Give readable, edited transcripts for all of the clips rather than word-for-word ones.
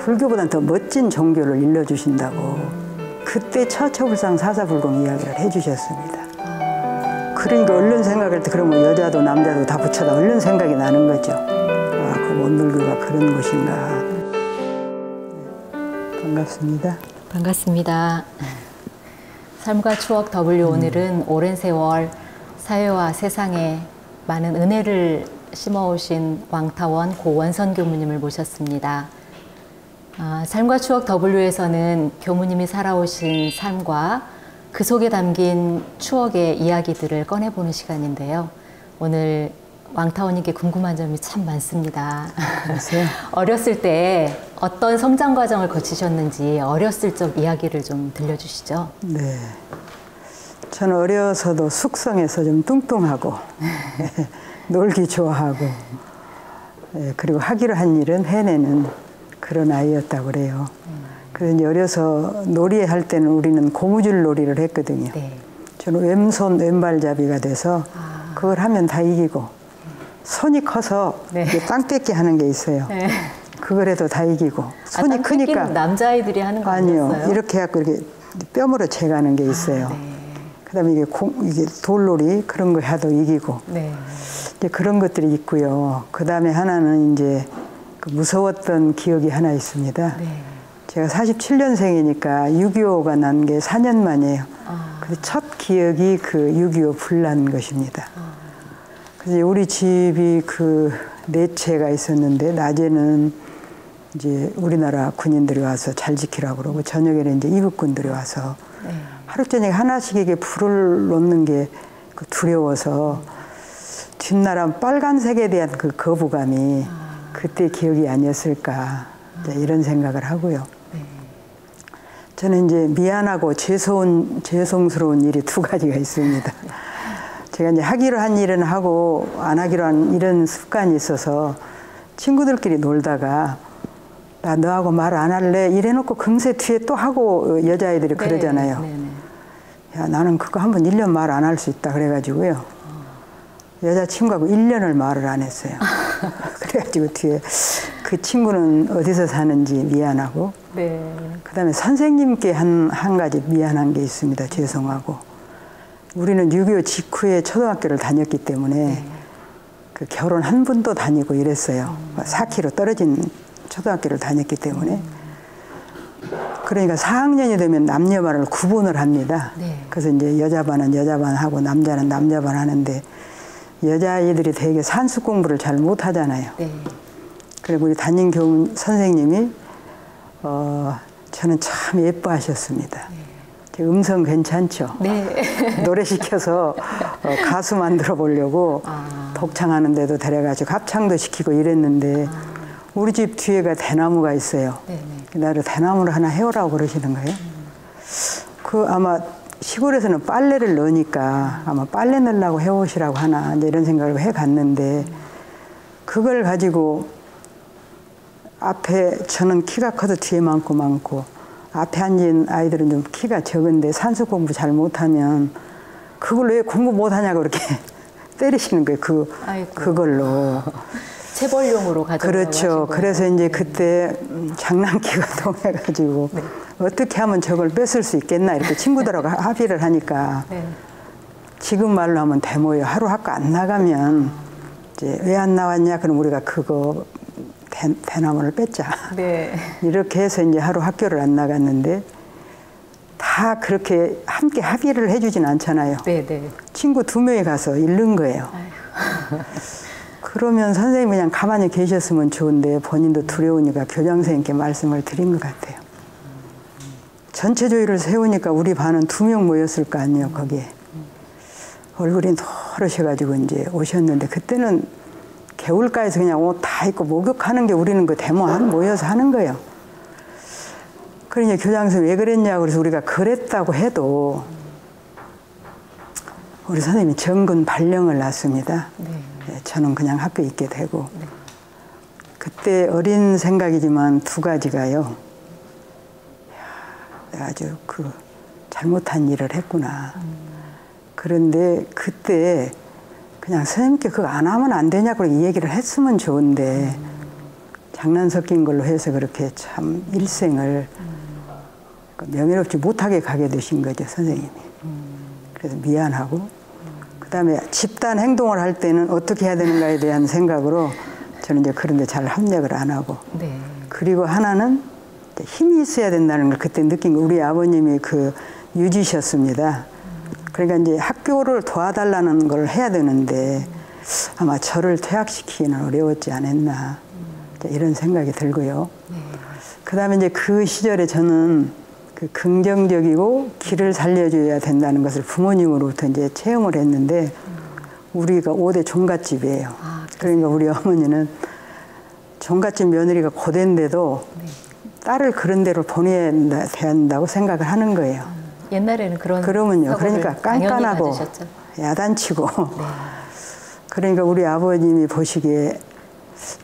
불교보다는 더 멋진 종교를 일러주신다고 그때 처처불상 사사불공 이야기를 해주셨습니다. 그러니까 얼른 생각할 때 그러면 여자도 남자도 다 붙여다 얼른 생각이 나는 거죠. 아, 그 원불교가 그런 곳인가. 반갑습니다. 반갑습니다. 삶과 추억 W 오늘은 오랜 세월 사회와 세상에 많은 은혜를 심어오신 왕타원 고원선 교무님을 모셨습니다. 삶과 추억 W에서는 교무님이 살아오신 삶과 그 속에 담긴 추억의 이야기들을 꺼내보는 시간인데요. 오늘 왕타원님께 궁금한 점이 참 많습니다. 어렸을 때 어떤 성장 과정을 거치셨는지 어렸을 적 이야기를 좀 들려주시죠. 네. 저는 어려서도 숙성해서 좀 뚱뚱하고 놀기 좋아하고 그리고 하기로 한 일은 해내는 그런 아이였다고 그래요. 그래서 어려서 놀이할 때는 우리는 고무줄 놀이를 했거든요. 네. 저는 왼손 왼발잡이가 돼서 그걸 하면 다 이기고 손이 커서 네. 땅 뺏기 하는 게 있어요. 네. 그걸 해도 다 이기고 손이 크니까 남자아이들이 하는 거 아니요. 아니었어요? 이렇게 해갖고 이렇게 뼘으로 재가는 게 있어요. 네. 그다음에 이게 돌놀이 그런 거 해도 이기고 네. 이제 그런 것들이 있고요. 그다음에 하나는 이제 그 무서웠던 기억이 하나 있습니다. 네. 제가 47년생이니까 6.25가 난 게 4년 만이에요. 그래서 첫 기억이 그 6.25 불난 것입니다. 그래서 우리 집이 그 네 채가 있었는데 낮에는 이제 우리나라 군인들이 와서 잘 지키라고 그러고 저녁에는 이제 이국군들이 와서 네. 하루 저녁에 하나씩 이게 불을 놓는 게 두려워서 뒷나라 빨간색에 대한 그 거부감이 그때 기억이 아니었을까 이런 생각을 하고요. 네. 저는 이제 미안하고 죄송스러운 일이 두 가지가 있습니다. 제가 이제 하기로 한 일은 하고 안 하기로 한 이런 습관이 있어서 친구들끼리 놀다가 나 너하고 말 안 할래 이래놓고 금세 뒤에 또 하고 여자아이들이 그러잖아요. 네. 야 나는 그거 한번 1년 말 안 할 수 있다 그래가지고요. 여자친구하고 1년을 말을 안 했어요. 그래가지고 뒤에 그 친구는 어디서 사는지 미안하고 네. 그다음에 선생님께 한 가지 미안한 게 있습니다. 죄송하고 우리는 6.25 직후에 초등학교를 다녔기 때문에 그 결혼 한 분도 다니고 이랬어요. 4km 떨어진 초등학교를 다녔기 때문에 그러니까 4학년이 되면 남녀반을 구분을 합니다. 네. 그래서 이제 여자반은 여자반 하고 남자는 남자반 하는데 여자아이들이 되게 산수 공부를 잘 못하잖아요. 네. 그리고 우리 담임 교무 선생님이 저는 참 예뻐하셨습니다. 제 음성 괜찮죠? 네. 노래 시켜서 가수 만들어 보려고 독창하는 데도 데려가지고 합창도 시키고 이랬는데 우리 집 뒤에가 대나무가 있어요. 나를 대나무를 하나 해오라고 그러시는 거예요. 그 아마 시골에서는 빨래를 넣으니까 아마 빨래 넣으려고 해오시라고 하나 이제 이런 생각을 해갔는데 그걸 가지고 앞에 저는 키가 커도 뒤에 많고 앞에 앉은 아이들은 좀 키가 적은데 산수 공부 잘 못하면 그걸로 왜 공부 못하냐고 그렇게 때리시는 거예요. 그걸로. 체벌용으로 가져가고 그렇죠. 그래서 이제 그때 장난기가 통해가지고 네. 어떻게 하면 저걸 뺏을 수 있겠나 이렇게 친구들하고 합의를 하니까 네. 지금 말로 하면 데모예요. 하루 학교 안 나가면 이제 왜 안 나왔냐? 그럼 우리가 그거 대나무를 뺐자. 네. 이렇게 해서 이제 하루 학교를 안 나갔는데 다 그렇게 함께 합의를 해주진 않잖아요. 네. 친구 2명이 가서 잃는 거예요. 그러면 선생님이 그냥 가만히 계셨으면 좋은데 본인도 두려우니까 교장 선생님께 말씀을 드린 것 같아요. 전체 조율을 세우니까 우리 반은 2명 모였을 거 아니에요, 거기에. 얼굴이 노릇해가지고 이제 오셨는데 그때는 개울가에서 그냥 옷 다 입고 목욕하는 게 우리는 그 데모 모여서 하는 거예요. 그러니 교장 선생님이 왜 그랬냐고 그래서 우리가 그랬다고 해도 우리 선생님이 정근 발령을 놨습니다. 네, 저는 그냥 학교에 있게 되고 그때 어린 생각이지만 2가지가요. 내가 아주 그 잘못한 일을 했구나. 그런데 그때 그냥 선생님께 그거 안 하면 안 되냐고 이 얘기를 했으면 좋은데 장난 섞인 걸로 해서 그렇게 참 일생을 명예롭지 못하게 가게 되신 거죠, 선생님이. 그래서 미안하고, 그 다음에 집단 행동을 할 때는 어떻게 해야 되는가에 대한 생각으로 저는 이제 그런데 잘 합력을 안 하고. 네. 그리고 하나는 힘이 있어야 된다는 걸 그때 느낀 거. 우리 아버님이 그 유지셨습니다. 그러니까 이제 학교를 도와달라는 걸 해야 되는데 아마 저를 퇴학시키기는 어려웠지 않았나 이런 생각이 들고요. 그 다음에 이제 그 시절에 저는 그 긍정적이고 길을 살려줘야 된다는 것을 부모님으로부터 이제 체험을 했는데 우리가 5대 종갓집이에요. 그러니까 우리 어머니는 종갓집 며느리가 고된데도 딸을 그런 데로 보내야 된다고 생각을 하는 거예요. 옛날에는 그러면요. 그러니까 깐깐하고 야단치고 그러니까 우리 아버님이 보시기에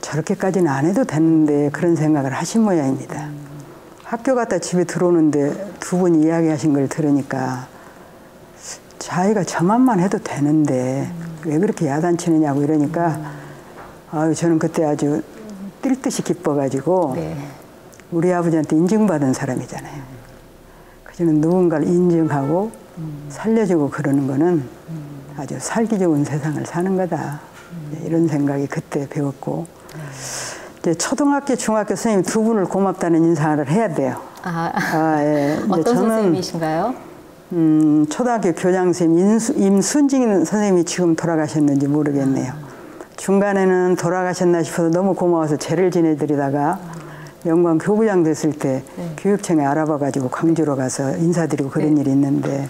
저렇게까지는 안 해도 되는데 그런 생각을 하신 모양입니다. 학교 갔다 집에 들어오는데 두 분이 이야기하신 걸 들으니까 자기가 저만만 해도 되는데 왜 그렇게 야단치느냐고 이러니까 아유 저는 그때 아주 뛸 듯이 기뻐가지고 우리 아버지한테 인증받은 사람이잖아요. 저는 누군가를 인증하고 살려주고 그러는 거는 아주 살기 좋은 세상을 사는 거다. 이런 생각이 그때 배웠고 이제 초등학교, 중학교 선생님 두 분을 고맙다는 인사를 해야 돼요. 예. 어떤 선생님이신가요? 초등학교 교장 선생님 임순진 선생님이 지금 돌아가셨는지 모르겠네요. 중간에는 돌아가셨나 싶어서 너무 고마워서 제를 지내드리다가 영광 교부장 됐을 때 교육청에 알아봐가지고 광주로 가서 인사드리고 그런 일이 있는데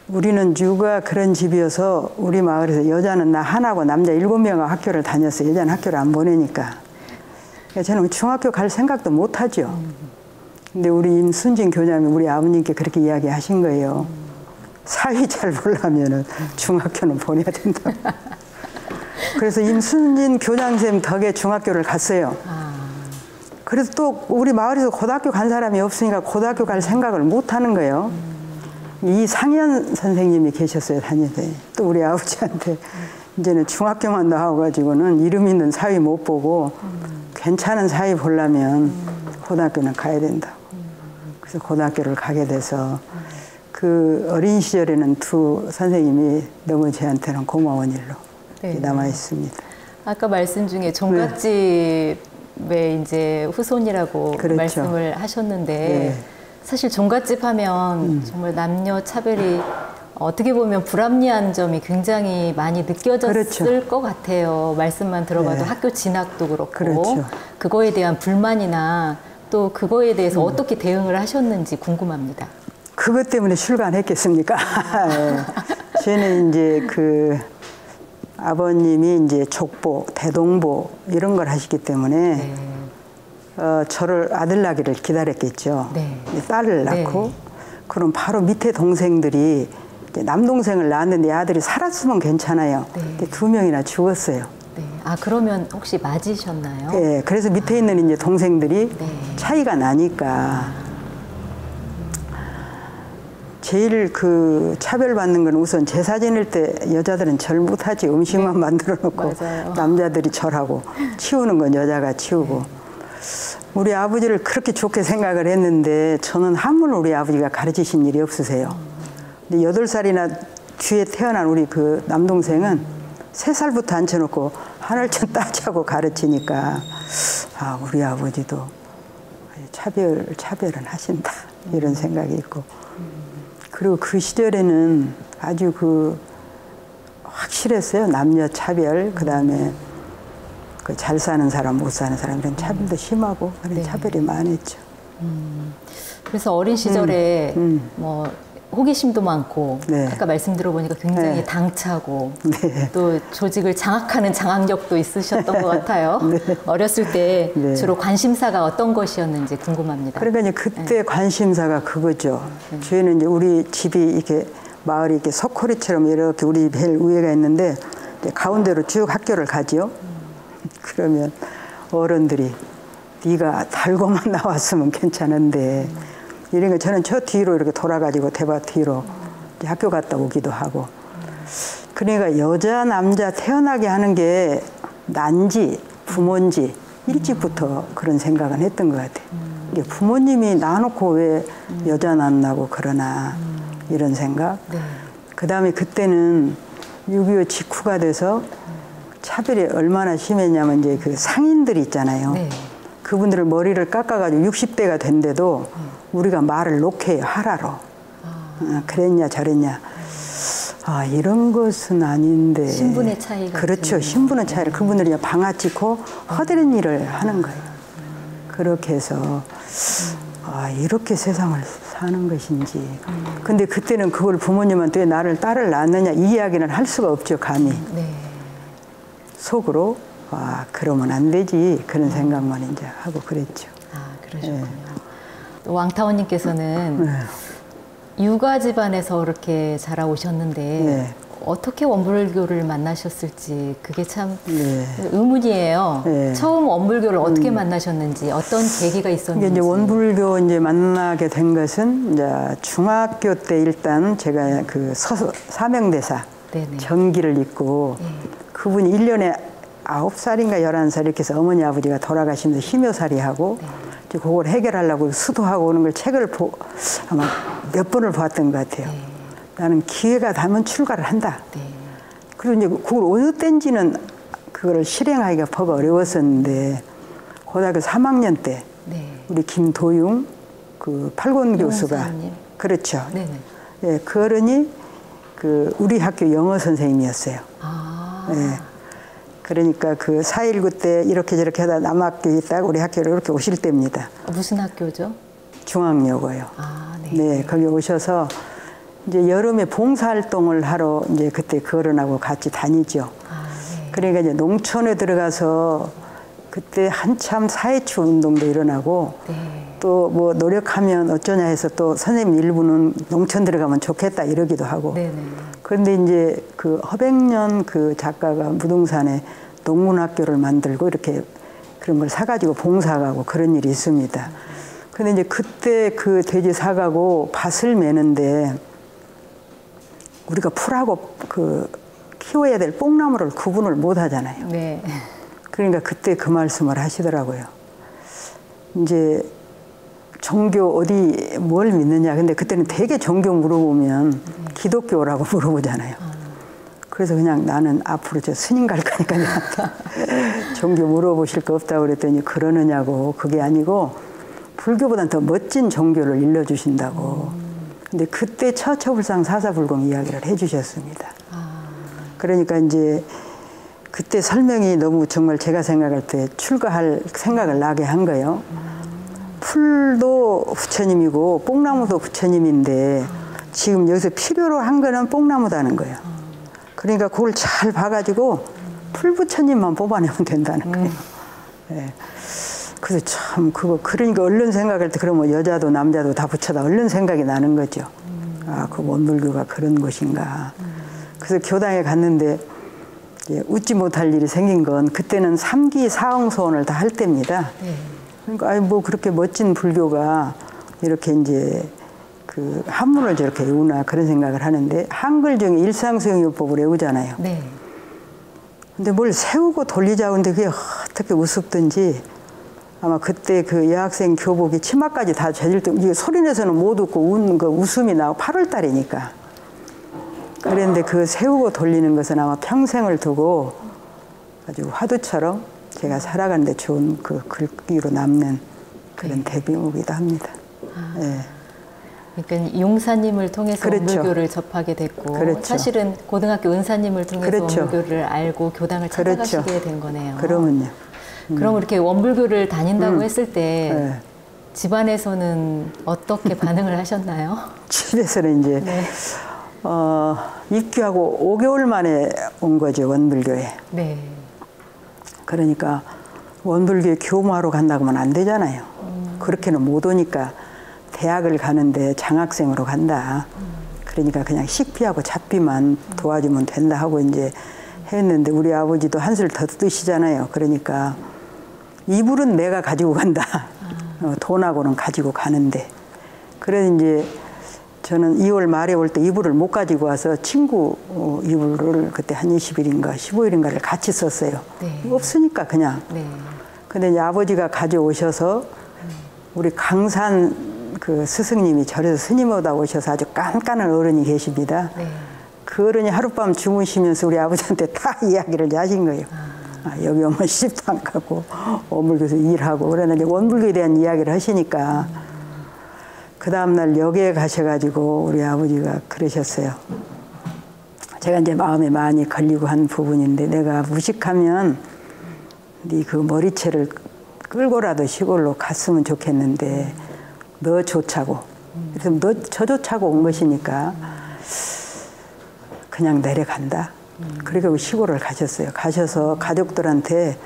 우리는 주가 그런 집이어서 우리 마을에서 여자는 나 하나고 남자 7명하고 학교를 다녔어요. 여자는 학교를 안 보내니까. 저는 중학교 갈 생각도 못 하죠. 근데 우리 임순진 교장이 우리 아버님께 그렇게 이야기하신 거예요. 사위 잘 보려면 중학교는 보내야 된다. 그래서 임순진 교장선생님 덕에 중학교를 갔어요. 그래서 또 우리 마을에서 고등학교 간 사람이 없으니까 고등학교 갈 생각을 못 하는 거예요. 이상현 선생님이 계셨어요, 담임선생님. 또 우리 아버지한테 이제는 중학교만 나와가지고는 이름 있는 사위 못 보고 괜찮은 사위 보려면 고등학교는 가야 된다고. 그래서 고등학교를 가게 돼서 그 어린 시절에는 두 선생님이 너무 저한테는 고마운 일로 남아 있습니다. 아까 말씀 중에 종갓집의 이제 후손이라고 그렇죠. 말씀을 하셨는데 사실 종갓집 하면 정말 남녀 차별이 어떻게 보면 불합리한 점이 굉장히 많이 느껴졌을 것 같아요. 말씀만 들어봐도 학교 진학도 그렇고 그거에 대한 불만이나 또 그거에 대해서 어떻게 대응을 하셨는지 궁금합니다. 그것 때문에 출간했겠습니까? 저는 이제 그 아버님이 이제 족보, 대동보 이런 걸 하시기 때문에 저를 아들 낳기를 기다렸겠죠. 딸을 낳고 그럼 바로 밑에 동생들이 남동생을 낳았는데 아들이 살았으면 괜찮아요. 근데 2명이나 죽었어요. 아 그러면 혹시 맞으셨나요? 네, 그래서 밑에 있는 이제 동생들이 차이가 나니까 제일 그 차별받는 건 우선 제사 지낼 때 여자들은 절 못하지. 음식만 만들어 놓고 남자들이 절하고 치우는 건 여자가 치우고 우리 아버지를 그렇게 좋게 생각을 했는데 저는 한물 우리 아버지가 가르치신 일이 없으세요. 근데 8살이나 뒤에 태어난 우리 그 남동생은 3살부터 앉혀놓고 하늘천 따자고 가르치니까 아 우리 아버지도 차별은 하신다 이런 생각이 있고 그리고 그 시절에는 아주 그 확실했어요. 남녀 차별 그다음에 그 잘 사는 사람 못 사는 사람 이런 차별도 심하고 그런 차별이 많았죠. 그래서 어린 시절에 뭐 호기심도 많고 아까 말씀 들어보니까 굉장히 당차고 또 조직을 장악하는 장악력도 있으셨던 것 같아요. 어렸을 때 주로 관심사가 어떤 것이었는지 궁금합니다. 그러니까 이제 그때 관심사가 그거죠. 저희는 이제 우리 집이 이렇게 마을이 이렇게 석호리처럼 이렇게 우리 제일 위에가 있는데 이제 가운데로 쭉 학교를 가지요. 그러면 어른들이 네가 달고만 나왔으면 괜찮은데 이러니까 저는 저 뒤로 이렇게 돌아가지고 대밭 뒤로 학교 갔다 오기도 하고 그러니까 여자 남자 태어나게 하는 게 난지 부모인지 일찍부터 그런 생각은 했던 것 같아요. 이게 부모님이 낳아놓고 왜 여자 낳나고 그러나 이런 생각. 네. 그 다음에 그때는 6.25 직후가 돼서 차별이 얼마나 심했냐면 이제 그 상인들 있잖아요. 네. 그분들을 머리를 깎아가지고 60대가 된데도 우리가 말을 놓게 해요, 하라로. 그랬냐 저랬냐. 아, 이런 것은 아닌데. 신분의 차이가. 그렇죠. 신분의 차이를 그분들이 방아찌고 허드렛 일을 하는 거예요. 그렇게 해서 아, 이렇게 세상을 사는 것인지. 근데 그때는 그걸 부모님한테 왜 나를 딸을 낳았느냐 이 이야기는 할 수가 없죠, 감히. 네. 속으로 아, 그러면 안 되지 그런 생각만 이제 하고 그랬죠. 아, 그러셨군요. 왕타원님께서는 네. 육아 집안에서 이렇게 자라오셨는데 네. 어떻게 원불교를 만나셨을지 그게 참 네. 의문이에요. 네. 처음 원불교를 어떻게 만나셨는지 어떤 계기가 있었는지. 이게 이제 원불교 이제 만나게 된 것은 이제 중학교 때 일단 제가 그 사명대사 네네. 전기를 입고 네. 그분이 1년에 9살인가 11살 이렇게 해서 어머니 아버지가 돌아가시면서 힘여살이하고 이제 그걸 해결하려고 수도하고 오는 걸 책을 아마 몇 번을 봤던 것 같아요. 네. 나는 기회가 닿으면 출가를 한다. 네. 그리고 이제 그걸 어느 때인지는 그걸 실행하기가 퍽 어려웠었는데 고등학교 3학년 때 네. 우리 김도융 그 팔권 교수가 선생님. 그렇죠. 네네. 예, 그 어른이 그 우리 학교 영어 선생님이었어요. 아. 예. 그러니까 그 4.19 때 이렇게 저렇게 하다 남학교에 있다가 우리 학교로 이렇게 오실 때입니다. 무슨 학교죠? 중앙여고요. 아, 네. 네, 거기 오셔서 이제 여름에 봉사활동을 하러 이제 그때 그 어른하고 같이 다니죠. 아, 네. 그러니까 이제 농촌에 들어가서 그때 한참 사회추 운동도 일어나고 네. 또 뭐 노력하면 어쩌냐 해서 또 선생님 일부는 농촌 들어가면 좋겠다 이러기도 하고. 네네. 그런데 이제 그 허백년 그 작가가 무등산에 농문학교를 만들고 이렇게 그런 걸 사가지고 봉사 가고 그런 일이 있습니다. 근데 이제 그때 그 돼지 사가고 밭을 매는데 우리가 풀하고 그 키워야 될 뽕나무를 구분을 못 하잖아요. 네. 그러니까 그때 그 말씀을 하시더라고요. 이제 종교 어디 뭘 믿느냐. 근데 그때는 되게 종교 물어보면 기독교라고 물어보잖아요. 그래서 그냥 나는 앞으로 저 스님 갈 거니까 종교 물어보실 거 없다고 그랬더니 그러느냐고. 그게 아니고 불교보다는 더 멋진 종교를 일러주신다고. 근데 그때 처처불상 사사불공 이야기를 해주셨습니다. 그러니까 이제 그때 설명이 너무 정말 제가 생각할 때 출가할 생각을 나게 한 거예요. 풀도 부처님이고 뽕나무도 부처님인데 지금 여기서 필요로 한 거는 뽕나무다는 거예요. 그러니까 그걸 잘 봐가지고 풀 부처님만 뽑아내면 된다는 거예요. 네. 그래서 참 그거 그러니까 얼른 생각할 때 그러면 여자도 남자도 다 부처다 얼른 생각이 나는 거죠. 아, 그 원불교가 그런 곳인가. 그래서 교당에 갔는데 웃지 못할 일이 생긴 건 그때는 3기 사형소원을 다 할 때입니다. 네. 그러니까 아이 뭐 그렇게 멋진 불교가 이렇게 이제 그 한문을 저렇게 외우나 그런 생각을 하는데 한글 중에 일상수용요법을 외우잖아요. 네. 근데 뭘 세우고 돌리자고 하는데 그게 어떻게 우습든지 아마 그때 그 여학생 교복이 치마까지 다 젖을 때 이게 소리내서는 못 웃고 웃는 그 웃음이 나고 8월 달이니까 그런데 그 세우고 돌리는 것은 아마 평생을 두고 아주 화두처럼 제가 살아가는데 좋은 그 글귀로 남는 그런 대비목이기도 합니다. 네. 그러니까 용사님을 통해서 그렇죠. 원불교를 접하게 됐고 그렇죠. 사실은 고등학교 은사님을 통해서 그렇죠. 원불교를 알고 교당을 그렇죠. 찾아가시게 된 거네요. 그러면요. 그럼 이렇게 원불교를 다닌다고 했을 때 네. 집안에서는 어떻게 반응을 하셨나요? 집에서는 이제 네. 입교하고 5개월 만에 온 거죠, 원불교에. 네. 그러니까 원불교에 교모하러 간다고 하면 안 되잖아요. 그렇게는 못 오니까 대학을 가는데 장학생으로 간다. 그러니까 그냥 식비하고 잡비만 도와주면 된다 하고 이제 했는데 우리 아버지도 한술 더 뜨시잖아요. 그러니까 이불은 내가 가지고 간다. 돈하고는 가지고 가는데. 그래서 이제 저는 2월 말에 올 때 이불을 못 가지고 와서 친구 이불을 그때 한 20일인가 15일인가를 같이 썼어요. 네. 없으니까 그냥. 네. 근데 이제 아버지가 가져오셔서 우리 강산 그 스승님이 절에서 스님보다 오셔서 아주 깐깐한 어른이 계십니다. 네. 그 어른이 하룻밤 주무시면서 우리 아버지한테 다 이야기를 하신 거예요. 여기 오면 시집안 가고 원불교에서 일하고 그러는데 원불교에 대한 이야기를 하시니까 그 다음날 역에 가셔가지고 우리 아버지가 그러셨어요. 제가 이제 마음에 많이 걸리고 한 부분인데 내가 무식하면 네 그 머리채를 끌고라도 시골로 갔으면 좋겠는데 너 조차고 그래서 너 저조차고 온 것이니까 그냥 내려간다. 그리고 시골을 가셨어요. 가셔서 가족들한테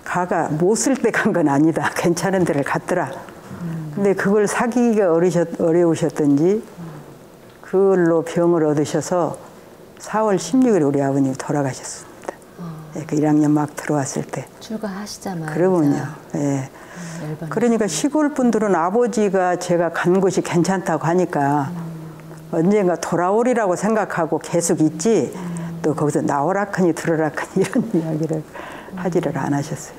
가가 못 쓸 때 간 건 아니다. 괜찮은 데를 갔더라. 근데 그걸 사기가 어려우셨던지 그걸로 병을 얻으셔서 4월 16일에 우리 아버님이 돌아가셨습니다. 예, 그 1학년 막 들어왔을 때. 출가하시자마자. 그러면요. 예. 그러니까 시골 분들은 아버지가 제가 간 곳이 괜찮다고 하니까 언젠가 돌아오리라고 생각하고 계속 있지 또 거기서 나오라카니 들어라카니 이런 이야기를 하지를 않으셨어요.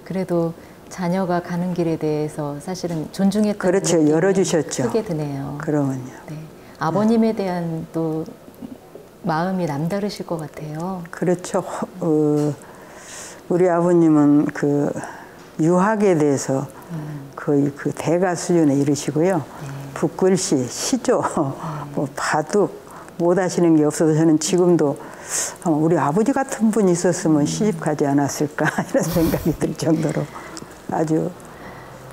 그래도 자녀가 가는 길에 대해서 사실은 존중했던 그렇죠. 열어주셨죠. 크게 드네요. 그러면요. 네. 아버님에 대한 또 마음이 남다르실 것 같아요. 그렇죠. 우리 아버님은 그 유학에 대해서 거의 그 대가 수준에 이르시고요. 붓글씨, 시조, 뭐 바둑 못 하시는 게 없어서 저는 지금도 우리 아버지 같은 분이 있었으면 시집 가지 않았을까 이런 생각이 들 정도로 아주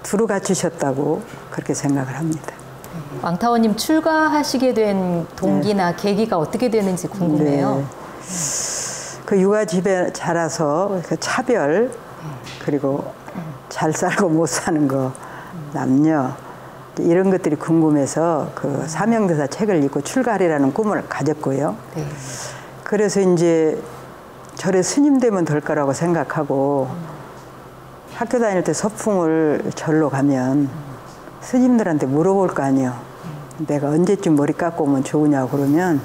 두루 갖추셨다고 그렇게 생각을 합니다. 왕타원님 출가하시게 된 동기나 계기가 어떻게 되는지 궁금해요. 네. 그 육아집에 자라서 그 차별 그리고 잘 살고 못 사는 거 남녀 이런 것들이 궁금해서 그 사명대사 책을 읽고 출가하리라는 꿈을 가졌고요. 네. 그래서 이제 절에 스님 되면 될 거라고 생각하고 학교 다닐 때 서풍을 절로 가면 스님들한테 물어볼 거 아니에요. 내가 언제쯤 머리 깎고 오면 좋으냐고 그러면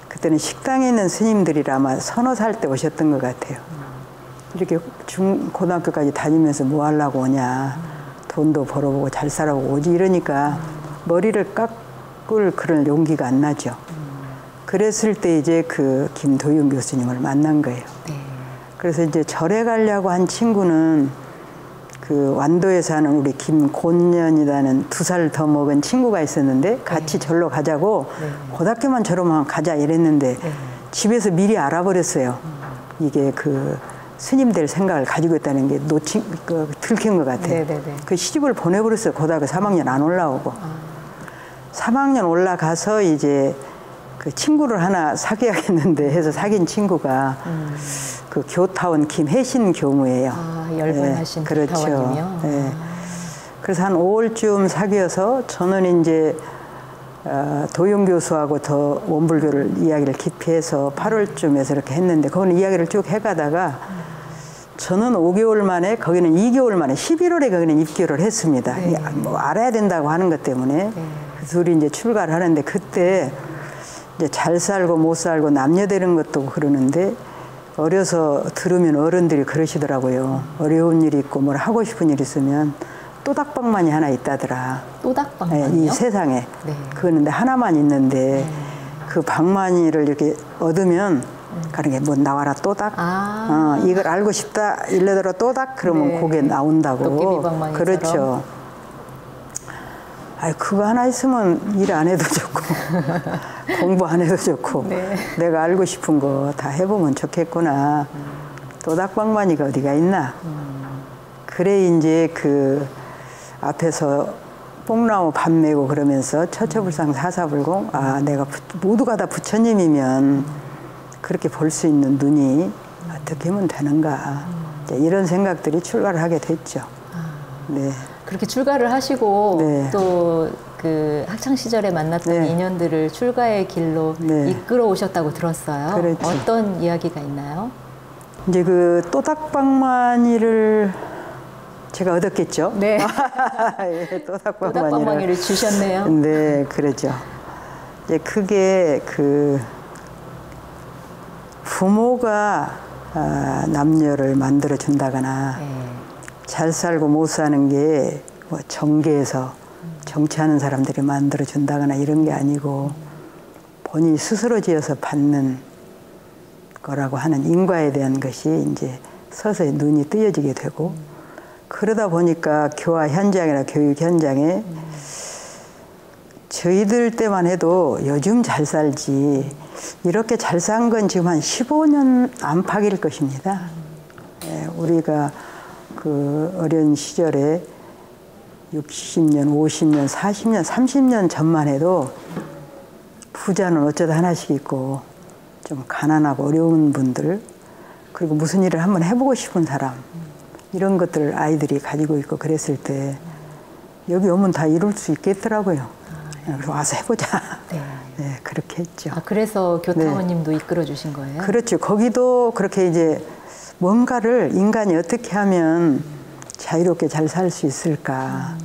그때는 식당에 있는 스님들이라 아마 서너 살 때 오셨던 것 같아요. 이렇게 고등학교까지 다니면서 뭐 하려고 오냐. 돈도 벌어보고 잘 살아보고 오지 이러니까 머리를 깎을 그런 용기가 안 나죠. 그랬을 때 이제 그 김도윤 교수님을 만난 거예요. 그래서 이제 절에 가려고 한 친구는 그 완도에 사는 우리 김곤년이라는 2살 더 먹은 친구가 있었는데 같이 절로 가자고 고등학교만 졸업하면 가자 이랬는데 집에서 미리 알아버렸어요. 이게 그 스님 될 생각을 가지고 있다는 게 들킨 것 같아요. 그 시집을 보내버렸어요. 고등학교 3학년 안 올라오고. 3학년 올라가서 이제 그 친구를 하나 사귀어야겠는데 해서 사귄 친구가 그 교타원 김혜신 교무예요. 열반하신 교타원이요? 네. 그래서 한 5월쯤 사귀어서 저는 이제 도윤 교수하고 더 원불교를 이야기를 깊이 해서 8월쯤에서 이렇게 했는데 거기는 이야기를 쭉 해가다가 저는 5개월 만에 거기는 2개월 만에 11월에 거기는 입교를 했습니다. 뭐 알아야 된다고 하는 것 때문에 그 둘이 이제 출가를 하는데 그때 이제 잘 살고 못 살고 남녀 되는 것도 그러는데 어려서 들으면 어른들이 그러시더라고요. 어려운 일이 있고 뭘 하고 싶은 일 있으면 또닭방만이 하나 있다더라. 또닭방만이요? 이 세상에. 그런데 하나만 있는데 그 방만이를 이렇게 얻으면 가는 게 뭐 나와라 또닭. 이걸 알고 싶다. 일러들어 또닭 그러면 그게 나온다고. 도깨비 방망이처럼. 그렇죠. 그거 하나 있으면 일 안 해도 좋고 공부 안 해도 좋고 내가 알고 싶은 거 다 해보면 좋겠구나. 또닭방망이가 어디가 있나. 그래 이제 그 앞에서 뽕나무 밥 메고 그러면서 처처불상 사사불공 내가 모두가 다 부처님이면 그렇게 볼 수 있는 눈이 어떻게 하면 되는가. 이런 생각들이 출가를 하게 됐죠. 네. 그렇게 출가를 하시고 또 그 학창 시절에 만났던 인연들을 출가의 길로 이끌어 오셨다고 들었어요. 그렇죠. 어떤 이야기가 있나요? 이제 그 또닭방망이를 제가 얻었겠죠. 네. 또닭방망이를 주셨네요. 네, 그러죠. 이제 그게 그 부모가 남녀를 만들어 준다거나 잘 살고 못 사는 게 뭐 정계에서 정치하는 사람들이 만들어 준다거나 이런 게 아니고 본인이 스스로 지어서 받는 거라고 하는 인과에 대한 것이 이제 서서히 눈이 뜨여지게 되고 그러다 보니까 교화 현장이나 교육 현장에 저희들 때만 해도 요즘 잘 살지 이렇게 잘 산 건 지금 한 15년 안팎일 것입니다. 우리가 그 어린 시절에 60년, 50년, 40년, 30년 전만 해도 부자는 어쩌다 하나씩 있고 좀 가난하고 어려운 분들 그리고 무슨 일을 한번 해보고 싶은 사람 이런 것들을 아이들이 가지고 있고 그랬을 때 여기 오면 다 이룰 수 있겠더라고요. 그래서 와서 해보자. 네, 그렇게 했죠. 그래서 교타원님도 이끌어 주신 거예요? 그렇죠. 거기도 그렇게 이제 뭔가를 인간이 어떻게 하면 자유롭게 잘 살 수 있을까?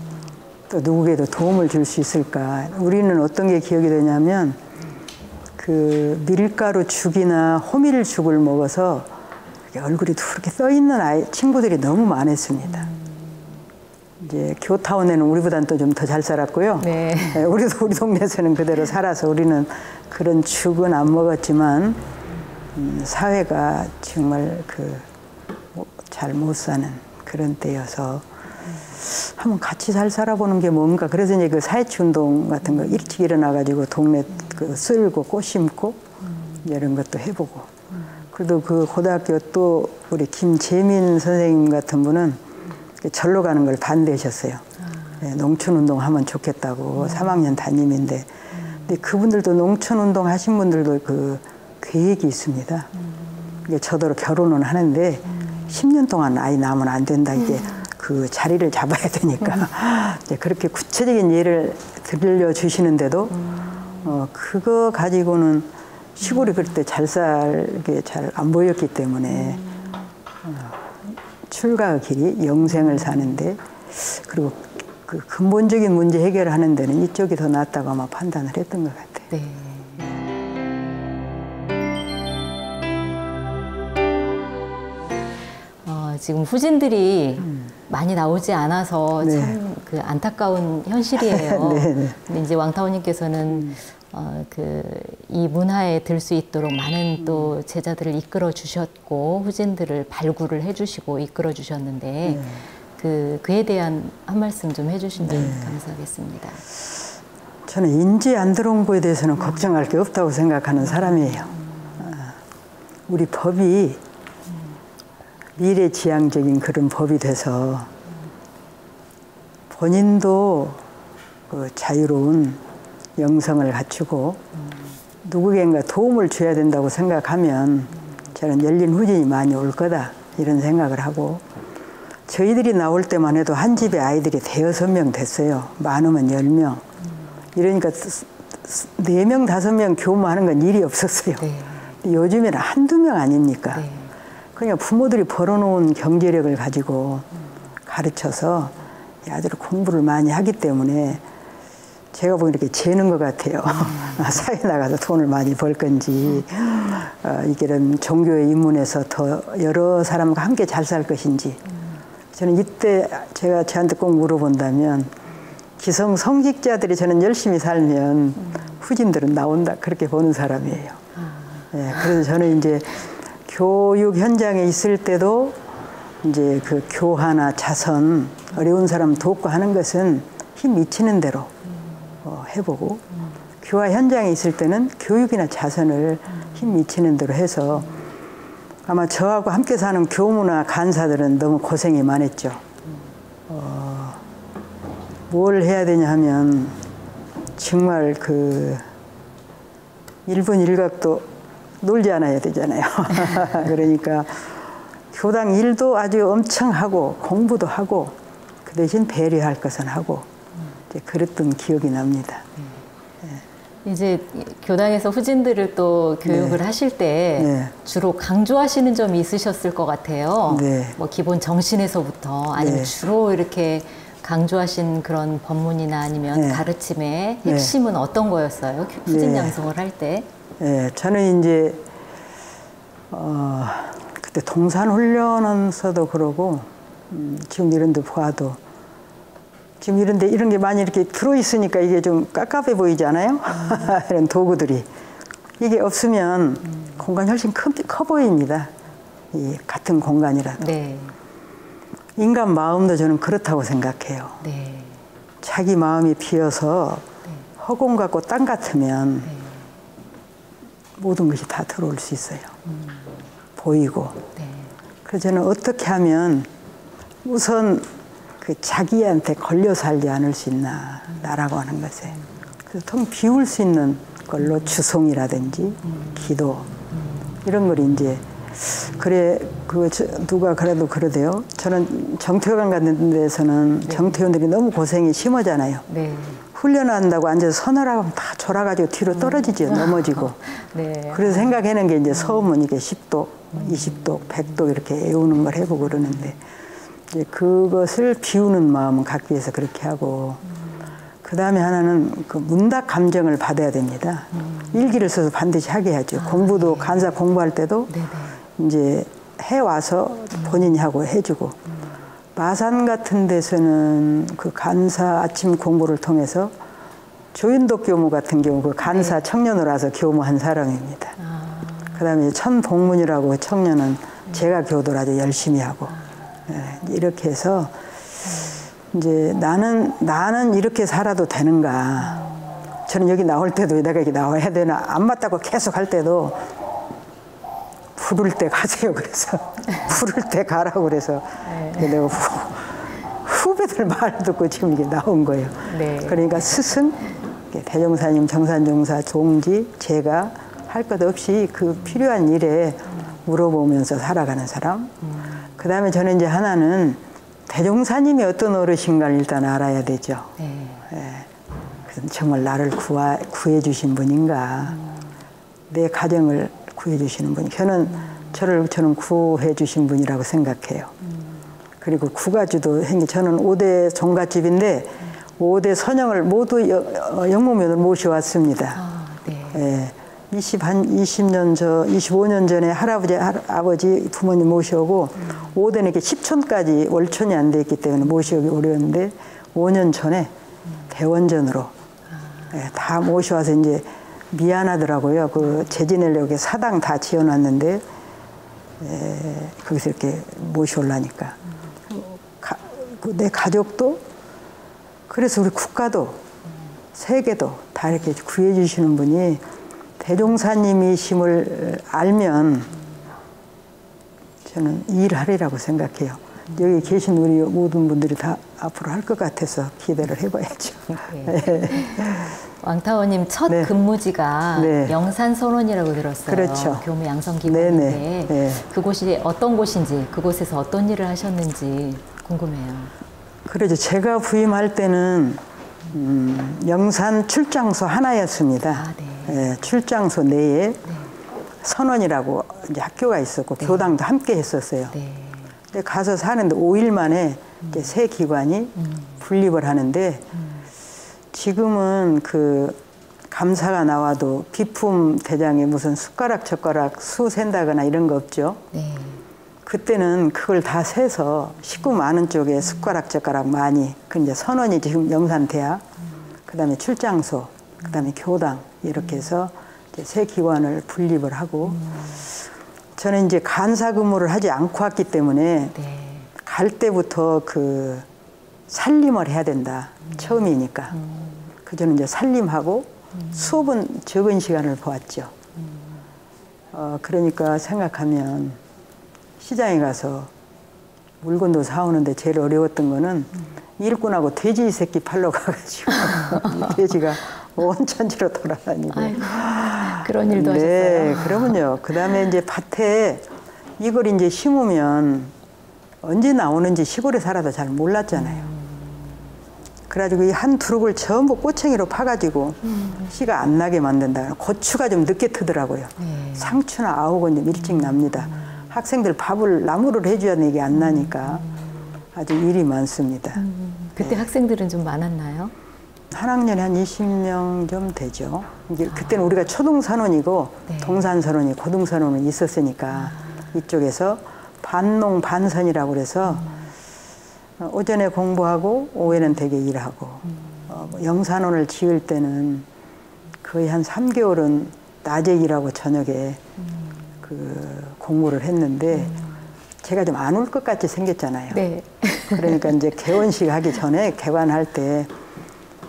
또 누구에게도 도움을 줄 수 있을까? 우리는 어떤 게 기억이 되냐면 그 밀가루 죽이나 호밀 죽을 먹어서 얼굴이 그렇게 떠 있는 친구들이 너무 많았습니다. 이제 교타원에는 우리보다는 또 좀 더 잘 살았고요. 네, 우리도 우리 동네에서는 그대로 살아서 우리는 그런 죽은 안 먹었지만 사회가 정말 잘 못 사는 그런 때여서 한번 같이 잘 살아보는 게 뭔가 그래서 이제 그 사회치 운동 같은 거 일찍 일어나가지고 동네 쓸고 꽃 심고 이런 것도 해보고 그래도 그 고등학교 또 우리 김재민 선생님 같은 분은 절로 가는 걸 반대하셨어요. 농촌운동 하면 좋겠다고 3학년 담임인데 근데 그분들도 농촌운동 하신 분들도 그 계획이 있습니다. 저더러 결혼은 하는데 10년 동안 아이 낳으면 안 된다. 이게 그 자리를 잡아야 되니까 이제 그렇게 구체적인 예를 들려주시는데도 그거 가지고는 시골이 그때 잘 살게 잘 안 보였기 때문에 출가의 길이 영생을 사는데 그리고 그 근본적인 문제 해결하는 데는 이쪽이 더 낫다고 아마 판단을 했던 것 같아요. 네. 지금 후진들이 많이 나오지 않아서 참 그 안타까운 현실이에요. 근데 이제 왕타오님께서는 이 문화에 들 수 있도록 많은 또 제자들을 이끌어 주셨고 후진들을 발굴을 해주시고 이끌어 주셨는데 그에 대한 한 말씀 좀 해주시면 감사하겠습니다. 저는 인지 안 들어온 거에 대해서는 걱정할 게 없다고 생각하는 사람이에요. 우리 법이 미래지향적인 그런 법이 돼서 본인도 그 자유로운 영성을 갖추고 누구에겐가 도움을 줘야 된다고 생각하면 저는 열린 후진이 많이 올 거다 이런 생각을 하고 저희들이 나올 때만 해도 한 집에 아이들이 5명 됐어요. 많으면 10명. 이러니까 4명, 5명 교무하는 건 일이 없었어요. 요즘에는 한두 명 아닙니까? 그냥 부모들이 벌어놓은 경제력을 가지고 가르쳐서 아이들이 공부를 많이 하기 때문에 제가 보기엔 이렇게 재는 것 같아요. 사회 나가서 돈을 많이 벌 건지 이런 종교에 입문해서 더 여러 사람과 함께 잘 살 것인지 저는 이때 제가 저한테 꼭 물어본다면 기성 성직자들이 저는 열심히 살면 후진들은 나온다 그렇게 보는 사람이에요. 그래서 저는 이제 교육 현장에 있을 때도 이제 그 교화나 자선 어려운 사람 돕고 하는 것은 힘 미치는 대로 해보고 교화 현장에 있을 때는 교육이나 자선을 힘 미치는 대로 해서 아마 저하고 함께 사는 교무나 간사들은 너무 고생이 많았죠. 뭘 해야 되냐 하면 정말 그 1분 1각도 놀지 않아야 되잖아요. 그러니까 교당 일도 아주 엄청 하고 공부도 하고 그 대신 배려할 것은 하고 이제 그랬던 기억이 납니다. 이제 교당에서 후진들을 또 교육을 하실 때 주로 강조하시는 점이 있으셨을 것 같아요. 뭐 기본 정신에서부터 아니면 주로 이렇게 강조하신 그런 법문이나 아니면 가르침의 핵심은 어떤 거였어요? 후진 양성을 할 때? 저는 이제 그때 동산훈련원서도 그러고 지금 이런 데 봐도 지금 이런데 이런 게 많이 이렇게 들어있으니까 이게 좀 깝깝해 보이지 않아요? 이런 도구들이. 이게 없으면 공간이 훨씬 커 보입니다. 이 같은 공간이라도. 네. 인간 마음도 저는 그렇다고 생각해요. 네. 자기 마음이 비어서 허공 같고 땅 같으면 모든 것이 다 들어올 수 있어요. 보이고. 네. 그래서 저는 어떻게 하면 우선 그 자기한테 걸려 살지 않을 수 있나, 나라고 하는 것에. 그래서 통 비울 수 있는 걸로 주송이라든지 기도 이런 걸 이제 그래 누가 그래도 그러대요. 저는 정태호관 같은 데서는 정태원들이 너무 고생이 심하잖아요. 네. 훈련한다고 앉아서 서늘하고 하면 다 졸아가지고 뒤로 떨어지죠. 넘어지고. 네. 그래서 생각해낸 게 이제 서음은 이게 10도, 20도, 100도 이렇게 애우는 걸 해보고 그러는데 이제 그것을 비우는 마음은 갖기 위해서 그렇게 하고 그 다음에 하나는 그 문답 감정을 받아야 됩니다. 일기를 써서 반드시 하게 하죠. 공부도 간사 공부할 때도 이제 해와서 본인이 하고 해주고 마산 같은 데서는 그 간사 아침 공부를 통해서 조윤덕 교무 같은 경우 그 간사 청년으로 와서 교무한 사람입니다. 그 다음에 천복문이라고 청년은 제가 교도를 아주 열심히 하고 이렇게 해서 이제 나는 이렇게 살아도 되는가. 저는 여기 나올 때도 내가 여기 나와야 되나 안 맞다고 계속 할 때도 부를 때 가세요. 그래서 부를 때 가라고 그래서 내가 후배들 말 듣고 지금 이게 나온 거예요. 네. 그러니까 스승, 대종사님, 정산종사, 종지, 제가 할 것 없이 그 필요한 일에 물어보면서 살아가는 사람. 그 다음에 저는 이제 하나는 대종사님이 어떤 어르신가를 일단 알아야 되죠. 네. 그래서 정말 나를 구해 주신 분인가. 내 가정을 구해 주시는 분. 저는 구해 주신 분이라고 생각해요. 그리고 구가주도 저는 5대 종갓집인데 5대 선영을 모두 영무면을 모셔왔습니다. 네. 25년 전에 할아버지, 아버지, 부모님 모셔오고 5대는 이렇게 10촌까지 월촌이 안 돼 있기 때문에 모시기 어려웠는데 5년 전에 대원전으로 다 모셔와서 이제 미안하더라고요. 그 재지내려고 사당 다 지어놨는데 거기서 이렇게 모셔오려니까 내 가족도 그래서 우리 국가도 세계도 다 이렇게 구해 주시는 분이 대종사님이심을 알면 저는 일하리라고 생각해요. 여기 계신 우리 모든 분들이 다 앞으로 할 것 같아서 기대를 해봐야죠. 네. 왕타원님 첫 근무지가 영산선원이라고 들었어요. 그렇죠. 교무 양성기관인데 그곳이 어떤 곳인지 그곳에서 어떤 일을 하셨는지 궁금해요. 그러죠. 제가 부임할 때는 영산 출장소 하나였습니다. 출장소 내에 선원이라고 이제 학교가 있었고 교당도 함께 했었어요. 근데 가서 사는데 5일 만에 이제 새 기관이 분립을 하는데 지금은 그 감사가 나와도 비품 대장에 무슨 숟가락 젓가락 수 센다거나 이런 거 없죠. 그때는 그걸 다 세서 식구 많은 쪽에 숟가락 젓가락 많이 그 이제 선원이 지금 영산대학 그다음에 출장소 그다음에 교당 이렇게 해서 이제 새 기관을 분립을 하고 저는 이제 간사 근무를 하지 않고 왔기 때문에 갈 때부터 그 살림을 해야 된다. 처음이니까. 그 저는 이제 살림하고 수업은 적은 시간을 보았죠. 그러니까 생각하면 시장에 가서 물건도 사오는데 제일 어려웠던 거는 일꾼하고 돼지 새끼 팔러 가가지고 돼지가 온 천지로 돌아다니고. 아이고, 그런 일도 하셨어요? 네, 그러면요. 그 다음에 이제 밭에 이걸 이제 심으면 언제 나오는지 시골에 살아도 잘 몰랐잖아요. 그래가지고 이 한 두룩을 전부 꼬챙이로 파가지고 씨가 안 나게 만든다. 고추가 좀 늦게 트더라고요. 상추나 아욱은 좀 일찍 납니다. 학생들 밥을 나무를 해줘야 이게 안 나니까 아주 일이 많습니다. 그때 학생들은 좀 많았나요? 한 학년에 한 20명 좀 되죠. 이제 그때는 우리가 초등선원이고 동산선원이 고등선원은 있었으니까 이쪽에서 반농 반선이라고 그래서 오전에 공부하고 오후에는 되게 일하고 뭐 영산원을 지을 때는 거의 한 3개월은 낮에 일하고 저녁에 그 공부를 했는데 제가 좀 안 울 것 같이 생겼잖아요. 네. 그러니까 이제 개원식 하기 전에 개관할 때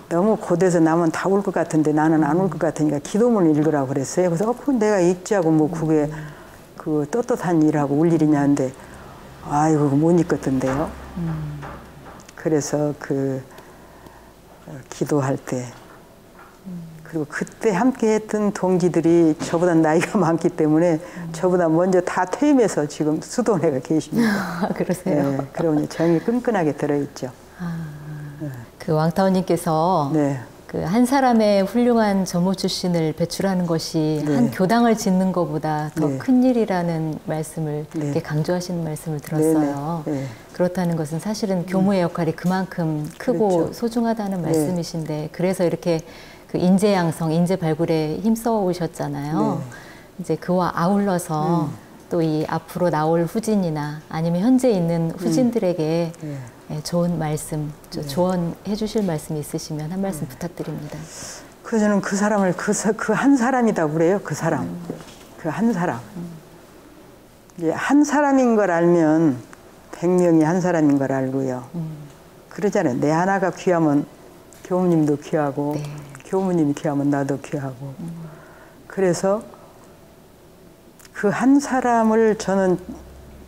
너무 고돼서 나면 다 울 것 같은데 나는 안 울 것 같으니까 기도문을 읽으라고 그랬어요. 그래서 그건 내가 읽지 하고 뭐 그게 그 떳떳한 일하고 울 일이냐 하는데 아이고 못 읽겠던데요. 그래서 그 기도할 때 그리고 그때 함께 했던 동지들이 저보다 나이가 많기 때문에 저보다 먼저 다 퇴임해서 지금 수도원에 계십니다. 그러세요? 네, 그러면 정이 끈끈하게 들어있죠. 그 왕타원님께서 네. 그 한 사람의 훌륭한 전무 출신을 배출하는 것이 네. 한 교당을 짓는 것보다 더 네. 큰 일이라는 말씀을 네. 이렇게 강조하시는 말씀을 들었어요. 네, 네. 그렇다는 것은 사실은 교무의 역할이 그만큼 크고 그렇죠. 소중하다는 네. 말씀이신데 그래서 이렇게 그 인재 양성, 인재 발굴에 힘써 오셨잖아요. 네. 이제 그와 아울러서 또 이 앞으로 나올 후진이나 아니면 현재 있는 후진들에게 네. 예, 좋은 말씀, 조언해 주실 말씀이 있으시면 한 말씀 부탁드립니다. 그래서 저는 그 사람을 그 한 사람이다 그래요. 그 사람. 그 한 사람. 이제 한 사람인 걸 알면 100명이 한 사람인 걸 알고요. 그러잖아요. 내 하나가 귀하면 교무님도 귀하고 네. 교무님이 귀하면 나도 귀하고. 그래서 그 한 사람을 저는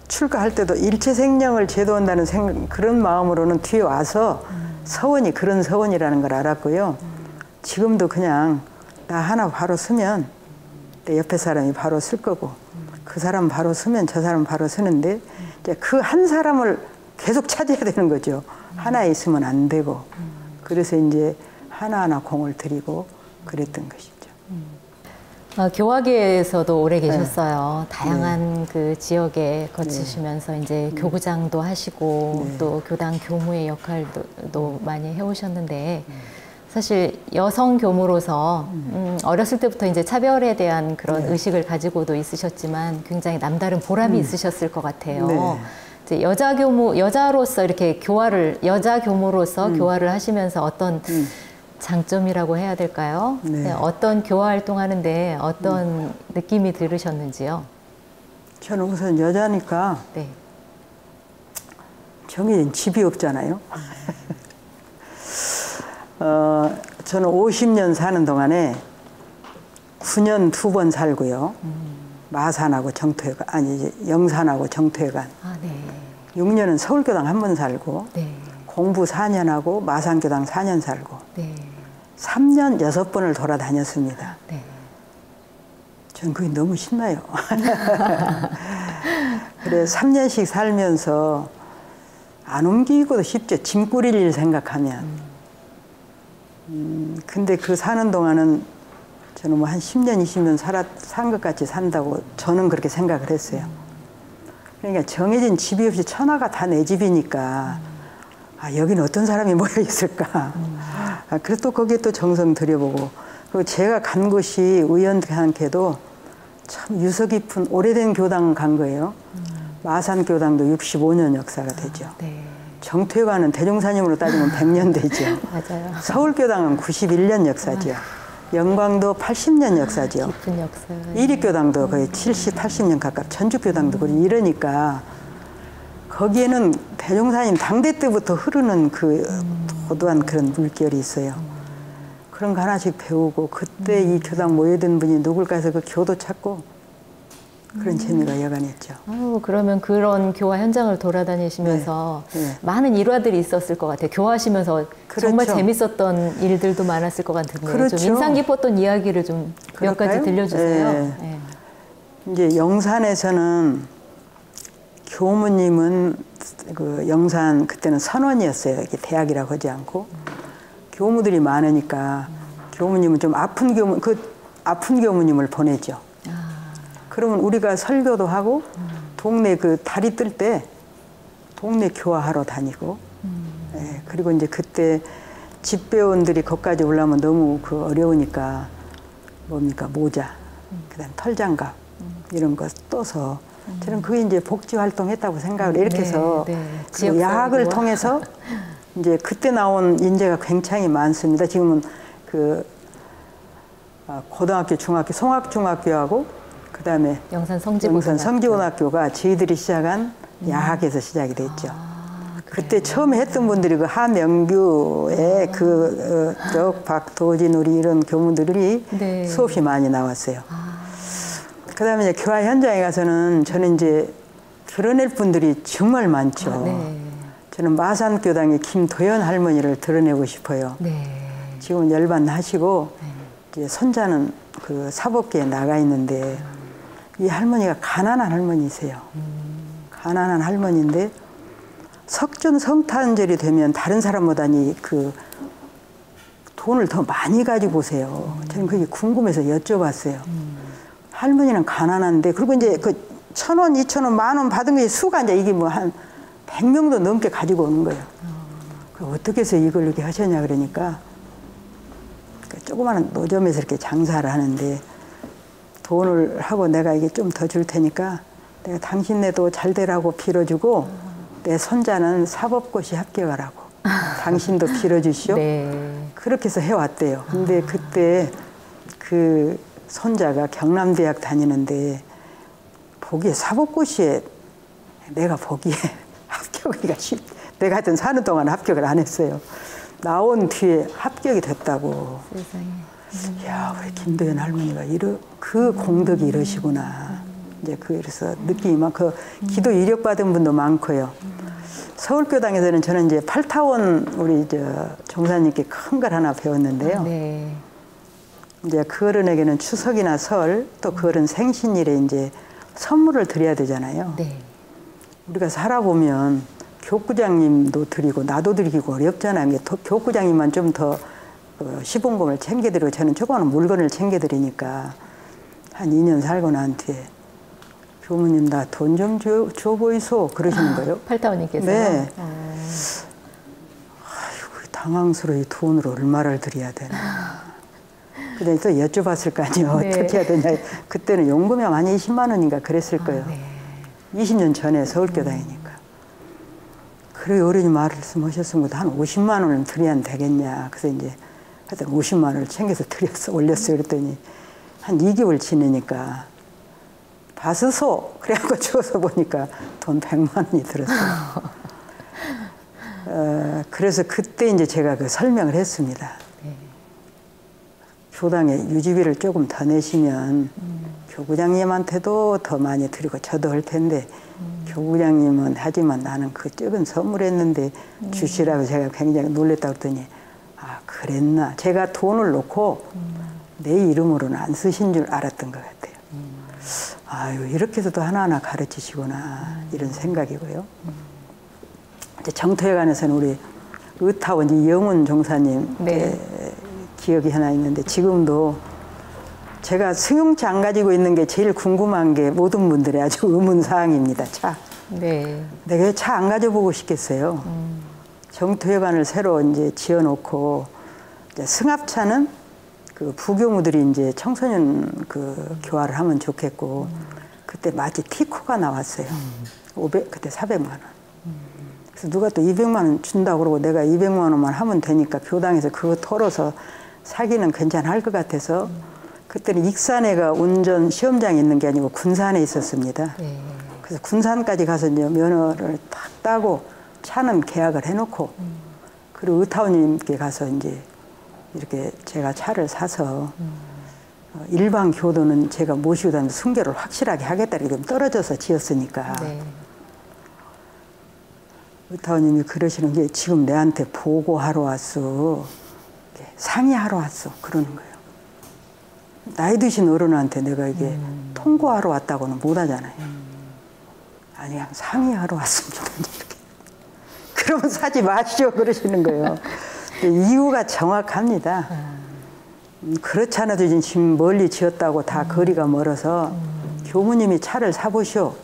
출가할 때도 일체생명을 제도한다는 그런 마음으로는 뒤에 와서 서원이 그런 서원이라는 걸 알았고요. 지금도 그냥 나 하나 바로 쓰면 내 옆에 사람이 바로 쓸 거고 그 사람 바로 쓰면 저 사람 바로 쓰는데 이제 그 한 사람을 계속 찾아야 되는 거죠. 하나 있으면 안 되고 그래서 이제 하나하나 공을 들이고 그랬던 것이죠. 교화계에서도 오래 계셨어요. 다양한 그 지역에 거치시면서 이제 교구장도 하시고 또 교당 교무의 역할도 많이 해오셨는데 사실 여성 교무로서 어렸을 때부터 이제 차별에 대한 그런 의식을 가지고도 있으셨지만 굉장히 남다른 보람이 있으셨을 것 같아요. 네. 이제 여자로서 이렇게 여자 교무로서 교화를 하시면서 어떤 장점이라고 해야 될까요? 네. 어떤 교화 활동하는데 어떤 느낌이 들으셨는지요? 저는 우선 여자니까 네. 정해진 집이 없잖아요. 저는 50년 사는 동안에 9년 2번 살고요. 마산하고 정토회관, 아니 이제 영산하고 정토회관. 아, 네. 6년은 서울교당 1번 살고 네. 공부 4년하고 마산교당 4년 살고 네. 3년 6번을 돌아다녔습니다. 네. 전 그게 너무 신나요. 그래서 3년씩 살면서 안 옮기고도 쉽죠. 짐 꾸릴 일 생각하면. 근데 그 사는 동안은 저는 뭐 한 10년, 20년 산 것 같이 산다고 저는 그렇게 생각을 했어요. 그러니까 정해진 집이 없이 천하가 다 내 집이니까 아, 여기는 어떤 사람이 모여 있을까. 아, 그래서 또 거기에 또 정성 들여보고 그리고 제가 간 곳이 우연찮게도 참 유서 깊은 오래된 교당 간 거예요. 마산교당도 65년 역사가 되죠. 네. 정토회관은 대종사님으로 따지면 100년 되죠. 맞아요. 서울교당은 91년 역사죠. 영광도 80년 역사죠. 깊은 역사. 이립교당도 거의 70, 80년 가깝, 전주교당도 그러고 이러니까 거기에는 대종사님 당대 때부터 흐르는 그 도도한 그런 물결이 있어요. 그런 거 하나씩 배우고 그때 이 교당 모여든 분이 누굴까 해서 그 교도 찾고 그런 재미가 여간했죠. 아유, 그러면 그런 교화 현장을 돌아다니시면서 많은 일화들이 있었을 것 같아요. 교화하시면서 정말 재밌었던 일들도 많았을 것 같은데 그렇죠. 좀 인상 깊었던 이야기를 좀 몇 가지 들려주세요. 네. 이제 영산에서는 교무님은 그 영산 그때는 선원이었어요. 이게 대학이라고 하지 않고 교무들이 많으니까 교무님은 좀 아픈 교무님을 보내죠. 그러면 우리가 설교도 하고 동네 그 달이 뜰 때 동네 교화하러 다니고 예, 그리고 이제 그때 집배원들이 거기까지 올라오면 너무 그 어려우니까 뭡니까 모자 그다음 털장갑 이런 거 떠서 저는 그게 이제 복지 활동했다고 생각을 이렇게 해서 네. 그 야학을 통해서 이제 그때 나온 인재가 굉장히 많습니다. 지금은 그 고등학교, 중학교, 송악중학교하고 그다음에 영산 성지고등학교가 저희들이 시작한 야학에서 시작이 됐죠. 그때 처음에 했던 분들이 그 하명규의 그쪽 박도진 우리 이런 교무들이 네. 수업이 많이 나왔어요. 그다음에 이제 교화 현장에 가서는 저는 이제 드러낼 분들이 정말 많죠. 네. 저는 마산교당의 김도연 할머니를 드러내고 싶어요. 네. 지금은 열반하시고 이제 손자는 그 사법계에 나가 있는데 이 할머니가 가난한 할머니세요. 가난한 할머니인데 석전 성탄절이 되면 다른 사람보다니 그 돈을 더 많이 가지고 오세요. 저는 그게 궁금해서 여쭤봤어요. 할머니는 가난한데 그리고 이제 그 1,000원, 2,000원, 10,000원 받은 게 수가 이제 이게 뭐 한 100명도 넘게 가지고 오는 거예요. 그 어떻게 해서 이걸 이렇게 하셨냐 그러니까 그 조그마한 노점에서 이렇게 장사를 하는데 돈을 하고 내가 이게 좀 더 줄 테니까 내가 당신네도 잘 되라고 빌어주고 내 손자는 사법고시 합격하라고 당신도 빌어주시오. 네. 그렇게 해서 해왔대요. 근데 그때 그 손자가 경남대학 다니는데 보기에 사법고시에 내가 보기에 합격하기가 내가 하여튼 사는 동안 합격을 안 했어요. 나온 뒤에 합격이 됐다고. 세상에. 야, 우리 김도연 할머니가 그 공덕이 이러시구나. 이제 그래서 느낌이 많고 기도 이력 받은 분도 많고요. 서울교당에서는 저는 이제 팔타원 우리 종사님께 큰 걸 하나 배웠는데요. 네. 이제 그 어른에게는 추석이나 설 또 그 어른 생신일에 이제 선물을 드려야 되잖아요. 네. 우리가 살아보면 교구장님도 드리고 나도 드리고 어렵잖아요. 교구장님만 좀 더 시봉금을 챙겨드리고 저는 조그마한 물건을 챙겨드리니까 한 2년 살고 난 뒤에 교무님 나 돈 좀 줘 보이소 그러시는 거예요. 팔타원님께서요? 네. 아이고 당황스러워. 이 돈으로 얼마를 드려야 되나. 근데 또 여쭤봤을 거 아니에요. 네. 어떻게 해야 되냐. 그때는 용금이 한 20만 원인가 그랬을 거예요. 네. 20년 전에 서울교당이니까. 그래 어른이 말씀하셨습니다. 한 50만 원은 드려야 되겠냐. 그래서 이제 하여튼 50만 원을 챙겨서 올렸어요. 그랬더니 한 2개월 지내니까 받으소. 그래갖고 줘서 보니까 돈 100만 원이 들었어요. 그래서 그때 이제 제가 그 설명을 했습니다. 교당에 유지비를 조금 더 내시면 교구장님한테도 더 많이 드리고 저도 할 텐데 교구장님은 하지만 나는 그 적은 선물했는데 주시라고 제가 굉장히 놀랬다고 했더니 아 그랬나. 제가 돈을 놓고 내 이름으로는 안 쓰신 줄 알았던 것 같아요. 아유 이렇게 해서도 하나하나 가르치시구나 이런 생각이고요. 이제 정토회관에서는 우리 의타원 이영훈 종사님 네. 기억이 하나 있는데 지금도 제가 승용차 안 가지고 있는 게 제일 궁금한 게 모든 분들의 아주 의문사항입니다. 차. 네. 내가 차 안 가져보고 싶겠어요. 정토회관을 새로 이제 지어놓고 이제 승합차는 그 부교무들이 이제 청소년 그 교화를 하면 좋겠고 그때 마치 티코가 나왔어요. 그때 400만 원. 그래서 누가 또 200만 원 준다고 그러고 내가 200만 원만 하면 되니까 교당에서 그거 털어서 사기는 괜찮을 것 같아서 그때는 익산에가 운전 시험장이 있는 게 아니고 군산에 있었습니다. 네. 그래서 군산까지 가서 이제 면허를 딱 따고 차는 계약을 해놓고 그리고 의타원님께 가서 이제 이렇게 제가 차를 사서 일반 교도는 제가 모시고 다니면서 순교를 확실하게 하겠다 이렇게 떨어져서 지었으니까 네. 의타원님이 그러시는 게 지금 내한테 보고하러 왔어. 상의하러 왔어. 그러는 거예요. 나이 드신 어른한테 내가 이게 통고하러 왔다고는 못 하잖아요. 아니, 그냥 상의하러 왔습니다. 이렇게. 그러면 사지 마시죠. 그러시는 거예요. 이유가 정확합니다. 그렇지 않아도 지금 멀리 지었다고 다 거리가 멀어서 교무님이 차를 사보시오.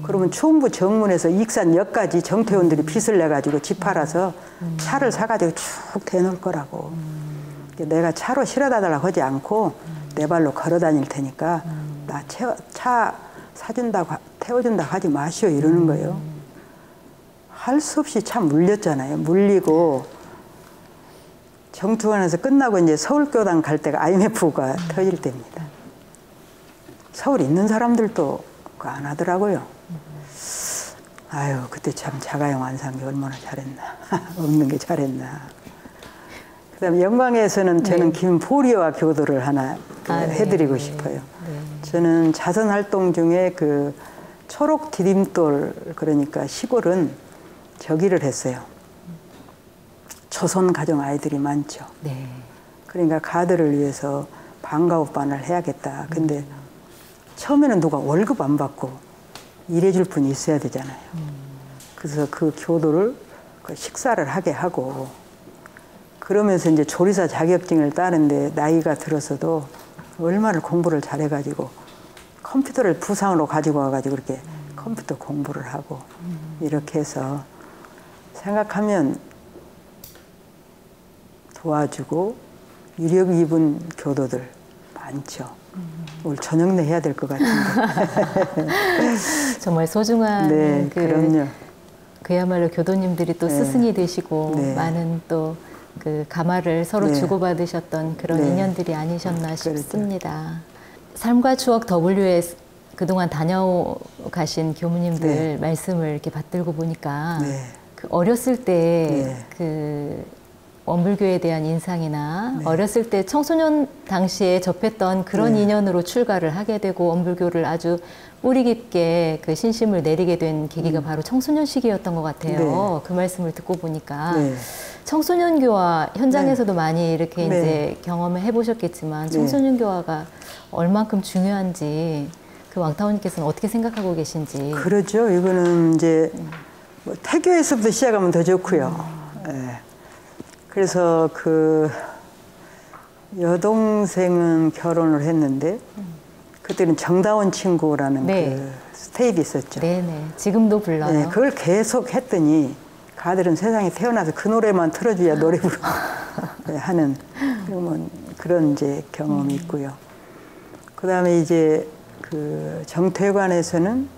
그러면 충북 정문에서 익산역까지 정태원들이 빚을 내가지고 집 팔아서 차를 사가지고 쭉 대놓을 거라고. 내가 차로 실어다 달라고 하지 않고 내 발로 걸어 다닐 테니까 나 차 사준다고 태워준다 하지 마시오 이러는 거예요. 할 수 없이 참 물렸잖아요. 물리고 정투관에서 끝나고 이제 서울교당 갈 때가 IMF가 터질 때입니다. 서울에 있는 사람들도 그거 안 하더라고요. 아유 그때 참 자가용 안 산 게 얼마나 잘했나. 없는 게 잘했나. 그다음에 영광에서는 저는 김포리와 교도를 하나 해드리고 싶어요. 저는 자선 활동 중에 그 초록 디딤돌 그러니까 시골은 저기를 했어요. 조선 가정 아이들이 많죠. 네. 그러니까 가들을 위해서 방과후반을 해야겠다. 근데 처음에는 누가 월급 안 받고 일해줄 분이 있어야 되잖아요. 그래서 그 교도를 그 식사를 하게 하고 그러면서 이제 조리사 자격증을 따는데 나이가 들어서도 얼마나 공부를 잘해가지고 컴퓨터를 부상으로 가지고 와가지고 그렇게 컴퓨터 공부를 하고 이렇게 해서 생각하면 도와주고 유력 입은 교도들 많죠. 오늘 저녁내 해야 될 것 같은데. 정말 소중한 네, 그럼요. 그야말로 교도님들이 또 네. 스승이 되시고 네. 많은 또 그 가마를 서로 네. 주고받으셨던 그런 네. 인연들이 아니셨나 그렇죠. 싶습니다. 삶과 추억 W에 그동안 다녀가신 교무님들 네. 말씀을 이렇게 받들고 보니까 네. 그 어렸을 때 네. 그 원불교에 대한 인상이나 네. 어렸을 때 청소년 당시에 접했던 그런 네. 인연으로 출가를 하게 되고 원불교를 아주 뿌리 깊게 그 신심을 내리게 된 계기가 바로 청소년 시기였던 것 같아요. 네. 그 말씀을 듣고 보니까 네. 청소년 교화 현장에서도 많이 이렇게 네. 이제 경험을 해보셨겠지만 네. 청소년 교화가 얼만큼 중요한지 그 왕타원님께서는 어떻게 생각하고 계신지. 그러죠. 이거는 이제 뭐 태교에서부터 시작하면 더 좋고요. 예. 그래서 그 여동생은 결혼을 했는데 그때는 정다운 친구라는 네. 그 스테이프 있었죠. 네네. 지금도 불러요. 네, 그걸 계속 했더니 가들은 세상에 태어나서 그 노래만 틀어줘야 노래 부르고 하는 그런 이제 경험이 있고요. 그 다음에 이제 그 정퇴관에서는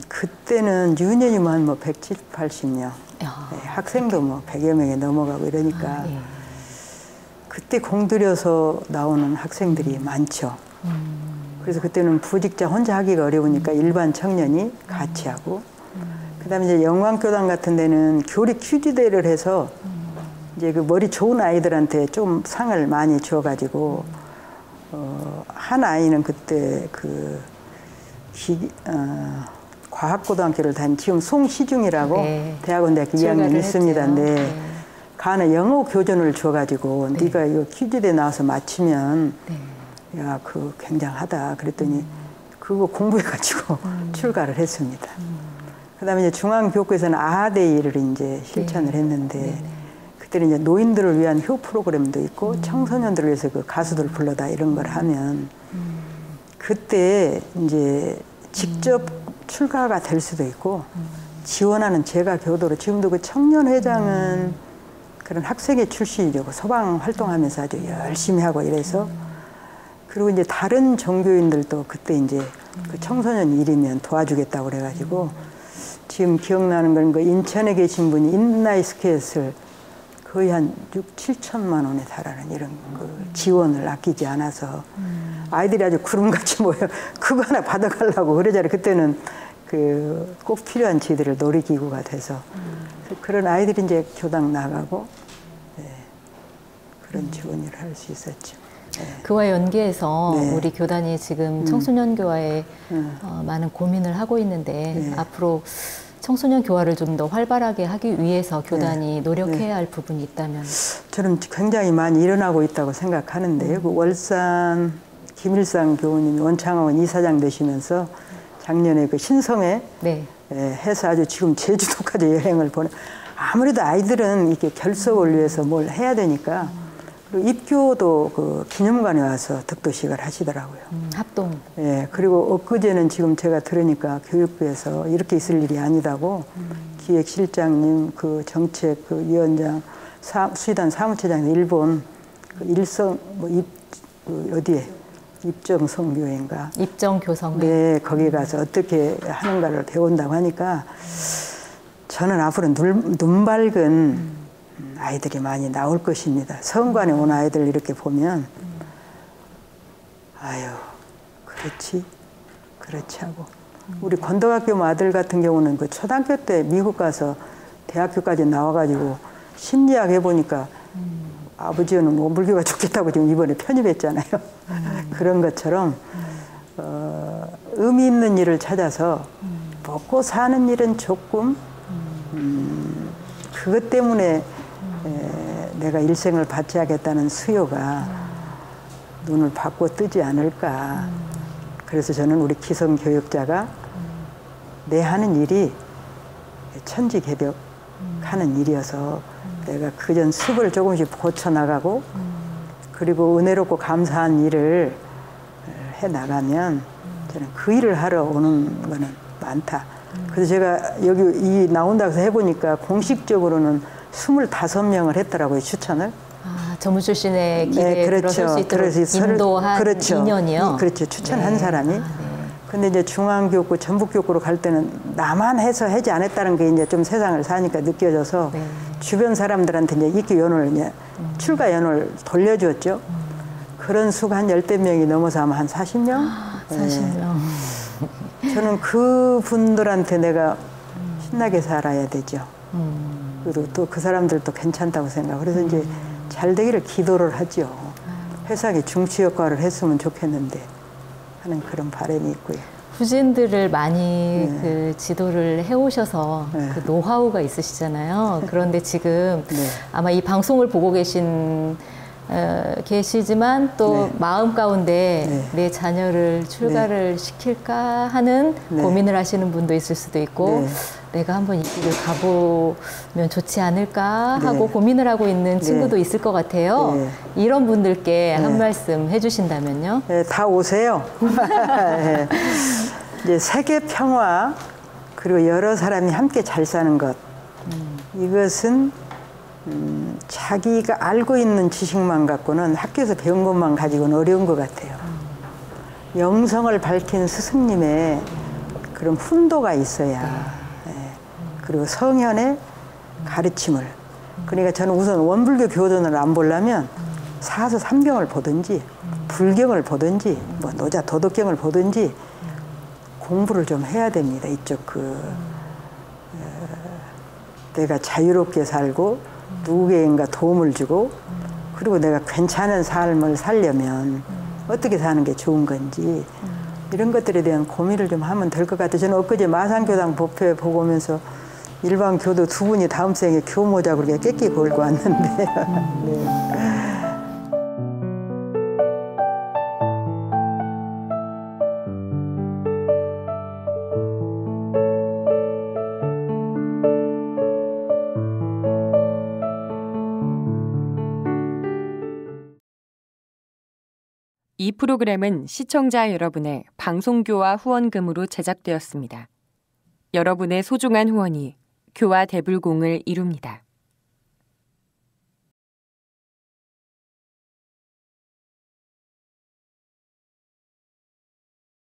그때는 유년이면 뭐 170, 80명, 네, 학생도 뭐 100여 명이 넘어가고 이러니까 예. 그때 공들여서 나오는 학생들이 많죠. 그래서 그때는 부직자 혼자 하기가 어려우니까 일반 청년이 같이 하고 그다음에 이제 영광교당 같은 데는 교리 퀴즈대를 해서 이제 그 머리 좋은 아이들한테 좀 상을 많이 줘가지고 한 아이는 그때 그 과학고등학교를 다닌 지금 송시중이라고 네. 대학원대학교 2학년 있습니다. 했죠. 네. 네. 가는 영어 교전을 줘가지고 네. 네가 이거 퀴즈대 나와서 맞히면 네. 야, 그거 굉장하다. 그랬더니 그거 공부해가지고 출가를 했습니다. 그다음에 이제 중앙교육에서는 아하데이를 이제 실천을 했는데 네네. 그때는 이제 노인들을 위한 효 프로그램도 있고 청소년들을 위해서 그 가수들 불러다 이런 걸 하면 그때 이제 직접 출가가 될 수도 있고 지원하는 제가 교도로 지금도 그 청년회장은 그런 학생회 출신이고 소방 활동하면서 아주 열심히 하고 이래서 그리고 이제 다른 종교인들도 그때 이제 그 청소년 일이면 도와주겠다고 그래가지고 지금 기억나는 건 그 인천에 계신 분이 인라이스켓을 거의 한 6, 7천만 원에 달하는 이런 그 지원을 아끼지 않아서 아이들이 아주 구름같이 모여 그거 하나 받아가려고 그러잖아요. 그때는 그 꼭 필요한 지들을 놀이기구가 돼서 그런 아이들이 이제 교당 나가고 네, 그런 지원 일을 할 수 있었죠. 네. 그와 연계해서 네. 우리 교단이 지금 청소년 교화에 많은 고민을 하고 있는데 네. 앞으로 청소년 교화를 좀 더 활발하게 하기 위해서 교단이 노력해야 네. 할 부분이 있다면? 저는 굉장히 많이 일어나고 있다고 생각하는데요. 그 월산 김일상 교우님이 원창학원 이사장 되시면서 작년에 그 신성에 네. 해서 아주 지금 제주도까지 여행을 보내. 아무래도 아이들은 이렇게 결석을 위해서 뭘 해야 되니까 그리고 입교도 그 기념관에 와서 득도식을 하시더라고요. 합동. 예, 그리고 엊그제는 지금 제가 들으니까 교육부에서 이렇게 있을 일이 아니다고 기획실장님, 그 정책 그 위원장, 수의단 사무처장 일본 그 일성 뭐 그 어디에 입정선교회인가. 입정교성회. 네, 거기 가서 어떻게 하는가를 배운다고 하니까 저는 앞으로 눈 밝은 아이들이 많이 나올 것입니다. 성관에 온 아이들 이렇게 보면 아유, 그렇지 하고. 우리 건덕학교 아들 같은 경우는 그 초등학교 때 미국 가서 대학교까지 나와가지고 심리학 해보니까 아버지는 뭐 물교가 좋겠다고 지금 이번에 편입했잖아요. 그런 것처럼 의미 있는 일을 찾아서 먹고 사는 일은 조금 그것 때문에 내가 일생을 바치하겠다는 수요가 눈을 받고 뜨지 않을까. 그래서 저는 우리 기성교육자가 내 하는 일이 천지개벽하는 일이어서 내가 그전 습을 조금씩 고쳐나가고 그리고 은혜롭고 감사한 일을 해나가면 저는 그 일을 하러 오는 거는 많다. 그래서 제가 여기 나온다고 해서 해보니까 공식적으로는 25명을 했더라고요, 추천을. 아, 전문 출신의 길에 네, 그렇죠. 들어설 수 있도록 인도한 그렇죠. 2년이요? 그렇죠. 추천한 네. 사람이. 네. 근데 이제 중앙교육부, 전북교육부로 갈 때는 나만 해서 하지 않았다는 게 이제 좀 세상을 사니까 느껴져서 네. 주변 사람들한테 이제 입기 연호를 이제 출가 연호를 돌려주었죠. 그런 수가 한 10대 명이 넘어서 아마 한 40명? 40명. 네. 저는 그 분들한테 내가 신나게 살아야 되죠. 그리고 또 그 사람들도 괜찮다고 생각. 그래서 이제 잘 되기를 기도를 하죠. 회사에 중추 역할을 했으면 좋겠는데 하는 그런 바람이 있고요. 후진들을 많이 그 지도를 해오셔서 그 노하우가 있으시잖아요. 그런데 지금 아마 이 방송을 보고 계시지만 또 마음 가운데 내 자녀를 출가를 시킬까 하는 고민을 하시는 분도 있을 수도 있고 내가 한번 이 길을 가보면 좋지 않을까 하고 고민을 하고 있는 친구도 있을 것 같아요. 이런 분들께 한 말씀 해주신다면요? 네, 다 오세요. 네. 이제 세계 평화 그리고 여러 사람이 함께 잘 사는 것 이것은 자기가 알고 있는 지식만 갖고는 학교에서 배운 것만 가지고는 어려운 것 같아요. 영성을 밝힌 스승님의 그런 훈도가 있어야 그리고 성현의 가르침을 그러니까 저는 우선 원불교 교don을 안 보려면 사서 삼경을 보든지 불경을 보든지 뭐 노자 도덕경을 보든지 공부를 좀 해야 됩니다. 이쪽 내가 자유롭게 살고 누구에인가 도움을 주고 그리고 내가 괜찮은 삶을 살려면 어떻게 사는 게 좋은 건지 이런 것들에 대한 고민을 좀 하면 될 것 같아요. 저는 엊그제 마산교당 법회 보고 오면서 일반 교도 2분이 다음 생에 교모자 그렇게 깨끼 걸고 왔는데 네. 이 프로그램은 시청자 여러분의 방송교화 후원금으로 제작되었습니다. 여러분의 소중한 후원이 교화 대불공을 이룹니다.